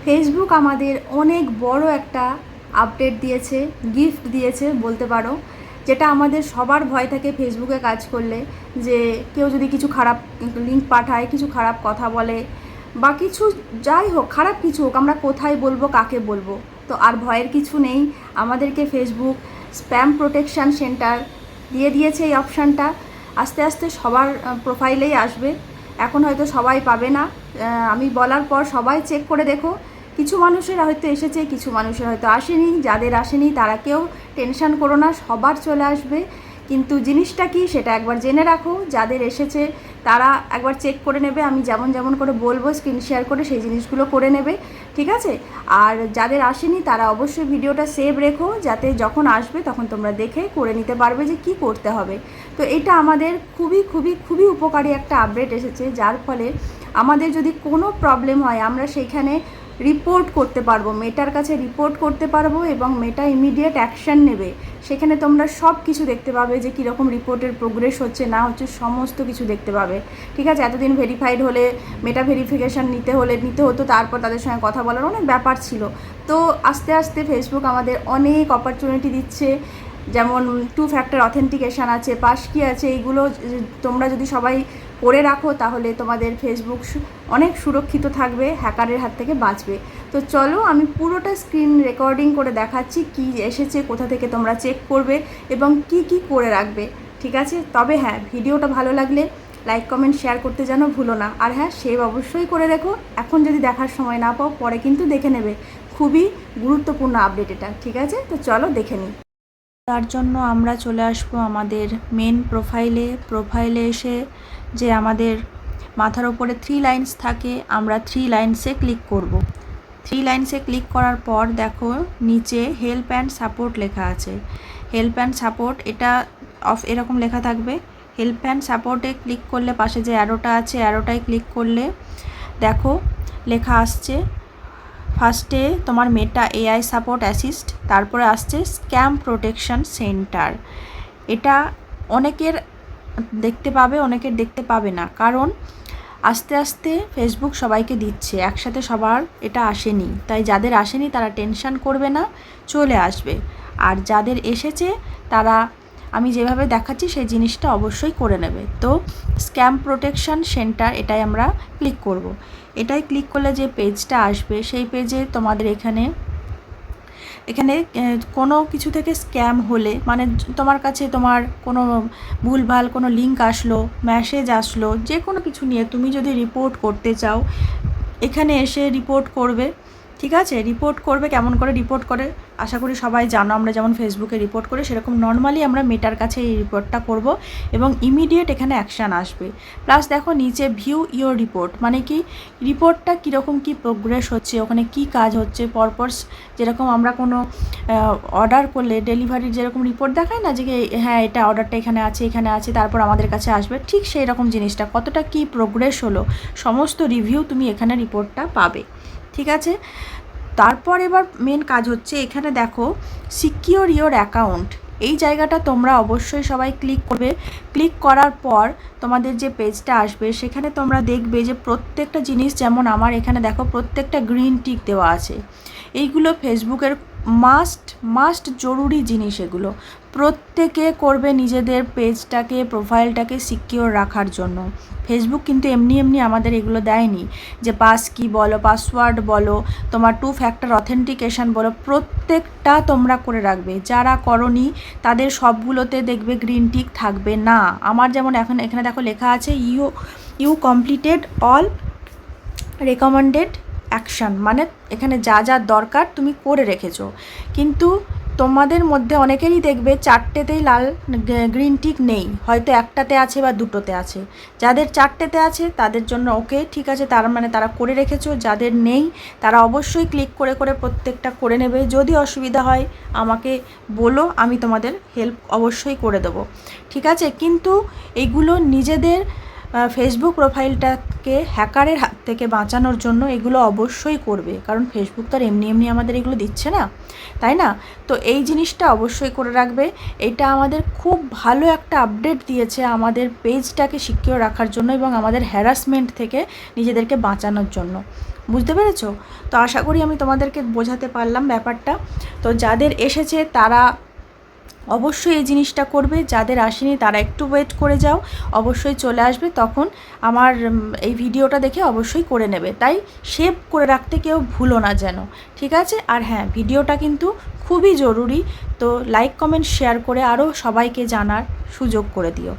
Facebook আমাদের অনেক বড় একটা আপডেট দিয়েছে, গিফট দিয়েছে বলতে পারো, যেটা আমাদের সবার ভয় থাকে ফেসবুকে কাজ করলে, যে কেউ যদি কিছু খারাপ লিঙ্ক পাঠায়, কিছু খারাপ কথা বলে বা কিছু যাই হোক, খারাপ কিছু হোক, আমরা কোথায় বলবো, কাকে বলবো। তো আর ভয়ের কিছু নেই, আমাদেরকে ফেসবুক স্প্যাম প্রোটেকশান সেন্টার দিয়ে দিয়েছে এই অপশানটা। আস্তে আস্তে সবার প্রোফাইলেই আসবে, এখন হয়তো সবাই পাবে না। আমি বলার পর সবাই চেক করে দেখো, কিছু মানুষের হয়তো এসেছে, কিছু মানুষের হয়তো আসেনি। যাদের আসেনি তারা কেউ টেনশান করো না, সবার চলে আসবে। কিন্তু জিনিসটা কি সেটা একবার জেনে রাখো, যাদের এসেছে তারা একবার চেক করে নেবে, আমি যেমন যেমন করে বলবো স্ক্রিন শেয়ার করে সেই জিনিসগুলো করে নেবে, ঠিক আছে? আর যাদের আসেনি তারা অবশ্যই ভিডিওটা সেভ রেখো, যাতে যখন আসবে তখন তোমরা দেখে করে নিতে পারবে যে কি করতে হবে। তো এটা আমাদের খুবই খুবই খুবই উপকারী একটা আপডেট এসেছে, যার ফলে আমাদের যদি কোনো প্রবলেম হয় আমরা সেইখানে রিপোর্ট করতে পারবো, মেটার কাছে রিপোর্ট করতে পারবো এবং মেটা ইমিডিয়েট অ্যাকশান নেবে। সেখানে তোমরা সব কিছু দেখতে পাবে, যে কীরকম রিপোর্টের প্রোগ্রেস হচ্ছে না হচ্ছে, সমস্ত কিছু দেখতে পাবে, ঠিক আছে? এতদিন ভেরিফাইড হলে মেটা ভেরিফিকেশান নিতে হতো, তারপর তাদের সঙ্গে কথা বলার অনেক ব্যাপার ছিল। তো আস্তে আস্তে ফেসবুক আমাদের অনেক অপরচুনিটি দিচ্ছে, যেমন 2 ফ্যাক্টর অথেন্টিকেশান আছে, পাসকি আছে। এইগুলো তোমরা যদি সবাই করে রাখো তাহলে তোমাদের ফেসবুক অনেক সুরক্ষিত থাকবে, হ্যাকারের হাত থেকে বাঁচবে। তো চলো আমি পুরোটা স্ক্রিন রেকর্ডিং করে দেখাচ্ছি কি এসেছে, কোথা থেকে তোমরা চেক করবে এবং কি কি করে রাখবে, ঠিক আছে? তবে হ্যাঁ, ভিডিওটা ভালো লাগলে লাইক কমেন্ট শেয়ার করতে যেন ভুলো না। আর হ্যাঁ, সেভ অবশ্যই করে দেখো, এখন যদি দেখার সময় না পাও পরে কিন্তু দেখে নেবে। খুবই গুরুত্বপূর্ণ আপডেট এটা, ঠিক আছে? তো চলো দেখে নিই। তার জন্য আমরা চলে আসবো আমাদের মেন প্রোফাইলে এসে যে আমাদের মাথার ওপরে 3 লাইন্স থাকে, আমরা 3 লাইন্সে ক্লিক করব। 3 লাইন্সে ক্লিক করার পর দেখো নিচে হেল্প অ্যান্ড সাপোর্ট লেখা আছে। হেল্প অ্যান্ড সাপোর্ট এটা এরকম লেখা থাকবে। হেল্প অ্যান্ড সাপোর্টে ক্লিক করলে পাশে যে অ্যারোটা আছে, অ্যারোটায় ক্লিক করলে দেখো লেখা আসছে ফার্স্টে তোমার মেটা এআই সাপোর্ট অ্যাসিস্ট, তারপরে আসছে স্ক্যাম প্রোটেকশন সেন্টার। এটা অনেকের দেখতে পাবে, অনেকের দেখতে পাবে না, কারণ আস্তে আস্তে ফেসবুক সবাইকে দিচ্ছে, একসাথে সবার এটা আসেনি। তাই যাদের আসেনি তারা টেনশন করবে না, চলে আসবে। আর যাদের এসেছে তারা আমি যেভাবে দেখাচ্ছি সেই জিনিসটা অবশ্যই করে নেবে। তো স্ক্যাম প্রোটেকশন সেন্টার এটাই আমরা ক্লিক করব। এটাই ক্লিক করলে যে পেজটা আসবে সেই পেজে তোমাদের এখানে কোনো কিছু থেকে স্ক্যাম হলে, মানে তোমার কাছে তোমার কোনো ভুলভাল কোনো লিঙ্ক আসলো, মেসেজ আসলো, যে কোনো কিছু নিয়ে তুমি যদি রিপোর্ট করতে চাও এখানে এসে রিপোর্ট করবে, ঠিক আছে? রিপোর্ট করবে। কেমন করে রিপোর্ট করে আশা করি সবাই জানো, আমরা যেমন ফেসবুকে রিপোর্ট করি সেরকম নর্মালি আমরা মেটার কাছে এই রিপোর্টটা করব এবং ইমিডিয়েট এখানে অ্যাকশান আসবে। প্লাস দেখো নিচে ভিউ ইয়োর রিপোর্ট, মানে কি রিপোর্টটা কীরকম কী প্রোগ্রেস হচ্ছে, ওখানে কি কাজ হচ্ছে পরপর। যেরকম আমরা কোনো অর্ডার করলে ডেলিভারির যেরকম রিপোর্ট দেখায় না, যে হ্যাঁ এটা অর্ডারটা এখানে আছে তারপর আমাদের কাছে আসবে, ঠিক সেই রকম জিনিসটা কতটা কি প্রোগ্রেস হলো সমস্ত রিভিউ তুমি এখানে রিপোর্টটা পাবে, ঠিক আছে? তারপর এবার মেন কাজ হচ্ছে এখানে দেখো সিকিওর ইয়োর অ্যাকাউন্ট, এই জায়গাটা তোমরা অবশ্যই সবাই ক্লিক করবে। ক্লিক করার পর তোমাদের যে পেজটা আসবে সেখানে তোমরা দেখবে যে প্রত্যেকটা জিনিস, যেমন আমার এখানে দেখো প্রত্যেকটা গ্রিন টিক দেওয়া আছে। এইগুলো ফেসবুকের মাস্ট জরুরি জিনিস, এগুলো প্রত্যেকে করবে নিজেদের পেজটাকে, প্রোফাইলটাকে সিকিওর রাখার জন্য। ফেসবুক কিন্তু এমনি আমাদের এগুলো দেয়নি, যে পাসকি বলো, পাসওয়ার্ড বলো, তোমার 2 ফ্যাক্টর অথেন্টিকেশান বলো, প্রত্যেকটা তোমরা করে রাখবে। যারা করনি তাদের সবগুলোতে দেখবে গ্রিন টিক থাকবে না। আমার যেমন এখন এখানে দেখো লেখা আছে you completed all recommended action, মানে এখানে যা যা দরকার তুমি করে রেখেছো। কিন্তু তোমাদের মধ্যে অনেকেরই দেখবে 4টেতেই লাল গ্রিন টিক নেই, হয়তো একটাতে আছে বা 2টোতে আছে। যাদের 4টেতে আছে তাদের জন্য ওকে, ঠিক আছে, তারা করে রেখেছো। যাদের নেই তারা অবশ্যই ক্লিক করে করে প্রত্যেকটা করে নেবে। যদি অসুবিধা হয় আমাকে বলো, আমি তোমাদের হেল্প অবশ্যই করে দেবো, ঠিক আছে? কিন্তু এইগুলো নিজেদের ফেসবুক প্রোফাইলটাকে হ্যাকারের হাত থেকে বাঁচানোর জন্য এগুলো অবশ্যই করবে, কারণ ফেসবুক তো আর এমনি আমাদের এগুলো দিচ্ছে না, তাই না? তো এই জিনিসটা অবশ্যই করে রাখবে। এটা আমাদের খুব ভালো একটা আপডেট দিয়েছে আমাদের পেজটাকে সিকিউর রাখার জন্য এবং আমাদের হ্যারাসমেন্ট থেকে নিজেদেরকে বাঁচানোর জন্য। বুঝতে পেরেছো? তো আশা করি আমি তোমাদেরকে বোঝাতে পারলাম ব্যাপারটা। তো যাদের এসেছে তারা অবশ্যই এই জিনিসটা করবে, যাদের আসেনি তারা একটু ওয়েট করে যাও, অবশ্যই চলে আসবে, তখন আমার এই ভিডিওটা দেখে অবশ্যই করে নেবে। তাই সেভ করে রাখতে কেউ ভুলো না যেন, ঠিক আছে? আর হ্যাঁ, ভিডিওটা কিন্তু খুবই জরুরি, তো লাইক কমেন্ট শেয়ার করে আরও সবাইকে জানার সুযোগ করে দিও।